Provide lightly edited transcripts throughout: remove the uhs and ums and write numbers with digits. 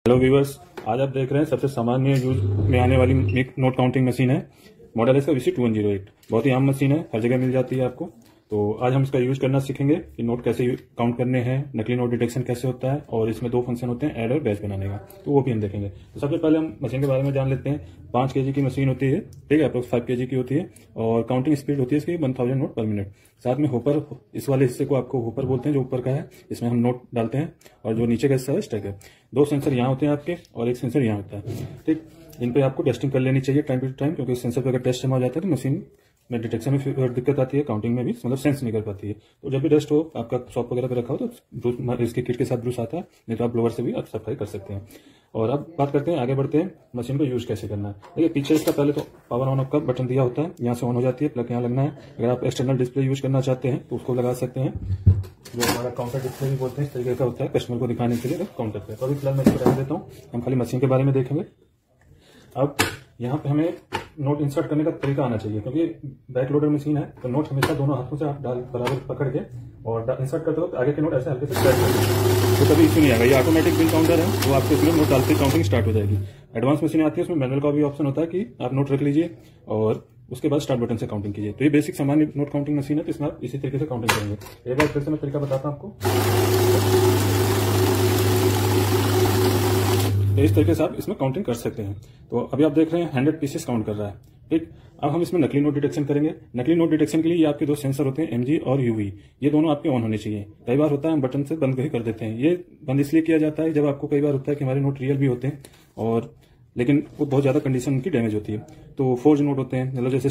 Hello viewers, आज आप देख रहे हैं सबसे सामान्य यूज में आने वाली एक नोट काउंटिंग मशीन है। मॉडल है इसका VC2108। बहुत ही आम मशीन है, हर जगह मिल जाती है आपको। तो आज हम इसका यूज करना सीखेंगे कि नोट कैसे काउंट करने हैं, नकली नोट डिटेक्शन कैसे होता है, और इसमें दो फंक्शन होते हैं, ऐड और बैच बनाने का, तो वो भी हम देखेंगे। तो सबसे पहले हम मशीन के बारे में जान लेते हैं। 5 kg की मशीन होती है, ठीक है, अप्रोक्स 5 kg की होती है, और काउंटिंग स्पीड होती है इसकी 1000 नोट पर मिनट। साथ में होपर, इस वाले हिस्से को आपको होपर बोलते हैं, जो ऊपर का है, इसमें हम नोट डालते हैं, और जो नीचे का हिस्सा है स्टैक है। 2 सेंसर यहाँ होते हैं आपके, और एक सेंसर यहाँ होता है, ठीक। इन पे आपको टेस्टिंग कर लेनी चाहिए टाइम टू टाइम, क्योंकि सेंसर पे अगर टेस्ट जमा हो जाता है तो मशीन में डिटेक्शन में दिक्कत आती है, काउंटिंग में भी मतलब सेंस नहीं कर पाती है। तो जब भी डस्ट हो, आपका शॉप वगैरह पे रखा हो, तो ब्रूस, इसके किट के साथ ब्रूस आता है, नहीं तो आप ब्लोअर से भी आप सफाई कर सकते हैं। और अब बात करते हैं, आगे बढ़ते हैं, मशीन को यूज कैसे करना है। देखिए, पीछे इसका पहले तो पावर ऑन ऑफ का बटन दिया होता है, यहाँ से ऑन हो जाती है, प्लग यहाँ लगना है। अगर आप एक्सटर्नल डिस्प्ले यूज करना चाहते हैं तो उसको लगा सकते हैं, जो हमारा काउंटर डिस्प्ले भी बोलते हैं, इस तरीके का होता है, कस्टमर को दिखाने के लिए काउंटर पे। तो अभी फिलहाल मैं इसको रहने देता हूँ, हम खाली मशीन के बारे में देखेंगे। अब यहाँ पे हमें नोट इंसर्ट करने का तरीका आना चाहिए, क्योंकि बैक लोडर मशीन है, तो नोट हमेशा दोनों हाथों से आप बराबर पकड़ के और इंसर्ट करते वक्त आगे के नोट ऐसे हल्के से प्रेस करेंगे, तो कभी इश्यू नहीं आएगा। ये ऑटोमेटिक बिल काउंटर है, तो आपको इसमें नोट डालते काउंटिंग स्टार्ट हो जाएगी। एडवांस मशीन आती है, उसमें मैनुअल का भी ऑप्शन होता है कि आप नोट रख लीजिए और उसके बाद स्टार्ट बटन से काउंटिंग कीजिए। तो ये बेसिक सामान्य नोट काउंटिंग मशीन है, तो इसमें आप इसी तरीके से काउंटिंग करेंगे। एक बार फिर से मैं तरीका बताता हूँ आपको। तो इस तरीके से आप इसमें काउंटिंग कर सकते हैं। तो अभी आप देख रहे हैं 100 पीसेस काउंट कर रहा है, ठीक। अब हम इसमें नकली नोट डिटेक्शन करेंगे। नकली नोट डिटेक्शन के लिए ये आपके 2 सेंसर होते हैं, MG और UV। ये दोनों आपके ऑन होने चाहिए। कई बार होता है हम बटन से बंद ही कर देते हैं। ये बंद इसलिए किया जाता है, जब आपको कई बार होता है कि हमारे नोट रियल भी होते हैं, और लेकिन वो बहुत ज्यादा कंडीशन उनकी डैमेज होती है। तो फोर्ज नोट होते हैं, मतलब जैसे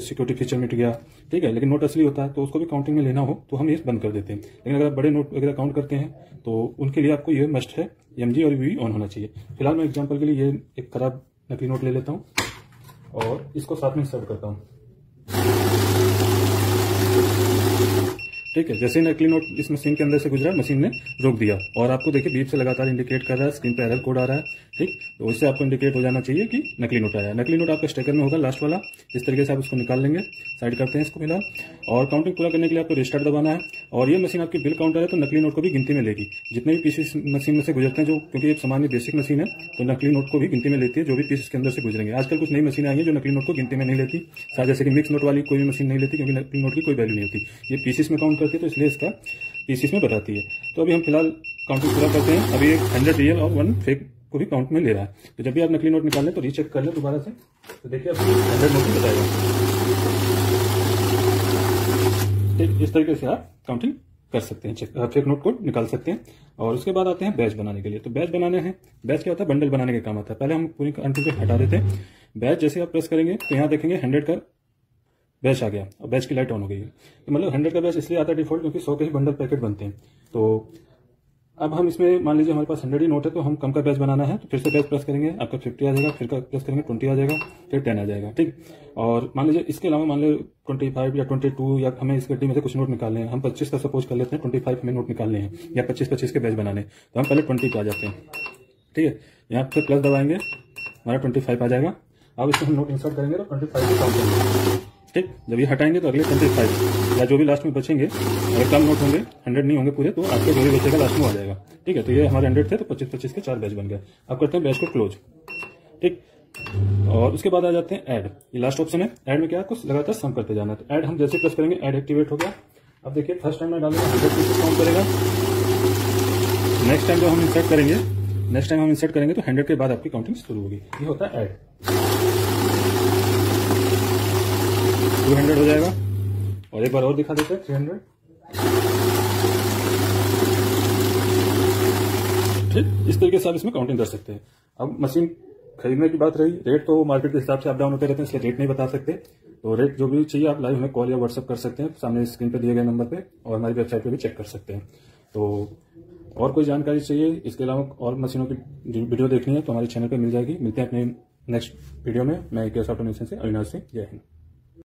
सिक्योरिटी फीचर मिट गया, ठीक है, लेकिन नोट असली होता है, तो उसको भी काउंटिंग में लेना हो तो हम ये बंद कर देते हैं। लेकिन अगर आप बड़े नोट वगैरह काउंट करते हैं तो उनके लिए आपको ये मस्ट है, MG और UV ऑन होना चाहिए। फिलहाल मैं एग्जाम्पल के लिए ये एक खराब नकली नोट ले लेता हूँ और इसको साथ में इंसर्ट करता हूँ, ठीक है। जैसे ही नकली नोट इस मशीन के अंदर से गुजरा, मशीन ने रोक दिया, और आपको देखिए बीप से लगातार इंडिकेट कर रहा है, स्क्रीन पे एरर कोड आ रहा है, ठीक। तो इससे आपको इंडिकेट हो जाना चाहिए कि नकली नोट आया है। नकली नोट आपका स्टेकर में होगा, लास्ट वाला। इस तरीके से आप उसको निकाल लेंगे, साइड करते हैं इसको फिलहाल। और काउंटिंग पूरा करने के लिए आपको रिस्टार्ट दबाना है। और ये मशीन आपकी बिल काउंटर है, तो नकली नोट को भी गिनती में लेगी। जितने भी पीसेस मशीन में से गुजरते हैं, जो क्योंकि एक सामान्य बेसिक मशीन है, तो नकली नोट को भी गिनती में लेती है, जो भी पीसेस के अंदर से गुजरेंगे। आजकल कुछ नई मशीन आई है जो नकली नोट को गिनती में नहीं लेती, जैसे कि मिक्स नोट वाली कोई भी मशीन नहीं लेती, क्योंकि नकली नोट की कोई वैल्यू नहीं होती। ये पीसेस में काउंट करती है, तो इसलिए इसका पीसीस में बताती है। तो अभी हम फिलहाल काउंटिंग पूरा करते हैं। अभी एक 100 रियल और 1 फेक को भी काउंट में ले रहा है। तो जब भी आप नकली नोट निकाल लें तो रीचेक कर लें दोबारा से, तो देखिए अब 100 नोट ही बताएगा, ठीक। इस तरीके से आप काउंटिंग कर सकते हैं, फेक नोट को निकाल सकते हैं। और उसके बाद आते हैं बैच बनाने के लिए। तो बैच बनाने हैं, बैच क्या होता है, बंडल बनाने के काम आता है। पहले हम पूरी काउंटिंग को हटा देते हैं। बैच जैसे आप प्रेस करेंगे तो यहाँ देखेंगे 100 का बैच आ गया, और बैच की लाइट ऑन हो गई। तो मतलब 100 का बैच इसलिए आता है डिफॉल्ट, क्योंकि 100 के ही बंडल पैकेट बनते हैं। तो अब हम इसमें मान लीजिए हमारे पास 100 ही नोट है, तो हम कम का बैच बनाना है, तो फिर से बैच प्रेस करेंगे, आपका 50 आ जाएगा, फिर का प्रेस करेंगे 20 आ जाएगा, फिर 10 आ जाएगा, ठीक। और मान लीजिए इसके अलावा मान लो 25 या 22, या हमें इस गड्डी में से कुछ नोट निकालने हैं, हम 25 का सपोज कर लेते हैं, 25 हमें नोट निकालने हैं, या 25 के बैच बनाने, तो हम पहले 20 पे आ जाते हैं, ठीक है। यहाँ पे प्लस दबाएंगे, हमारा 25 आ जाएगा। अब इसमें हम नोट इंसर्ट करेंगे तो 25 को काउंट करेंगे, ठीक। जब ये हटाएंगे तो अगले 25 या जो भी लास्ट में बचेंगे, अगर कम नोट होंगे, 100 नहीं होंगे पूरे, तो आपके जो भी बचेगा लास्ट में आ जाएगा, ठीक है। तो ये हमारे 100 थे, तो 25 के 4 बैच बन गए। अब करते हैं बैच को क्लोज, ठीक। और उसके बाद आ जाते हैं ऐड। ये लास्ट ऑप्शन है। ऐड में क्या है, कुछ लगातार सम करते जाना है। तो ऐड हम जैसे प्रेस करेंगे, ऐड एक्टिवेट हो गया। अब देखिए फर्स्ट टाइम में डालेंगे 100 पीसेस काउंट करेगा। नेक्स्ट टाइम जब हम इंसर्ट करेंगे तो 100 के बाद आपकी काउंटिंग शुरू होगी। ये होता है ऐड। 200 हो जाएगा, और एक बार और दिखा देते हैं 300, ठीक। इस तरीके से आप इसमें काउंटिंग कर सकते हैं। अब मशीन खरीदने की बात रही, रेट तो मार्केट के हिसाब से अप डाउन होते रहते हैं, इसलिए रेट नहीं बता सकते। तो रेट जो भी चाहिए आप लाइव हमें कॉल या व्हाट्सएप कर सकते हैं, सामने स्क्रीन पे दिए गए नंबर पे, और हमारी वेबसाइट पे भी चेक कर सकते हैं। तो और कोई जानकारी चाहिए, इसके अलावा और मशीनों की वीडियो देखनी है, तो हमारे चैनल पे मिल जाएगी। मिलते हैं अपने नेक्स्ट वीडियो में। मैं केएस ऑटोमेशन से अविनाश सिंह, जय हिंद।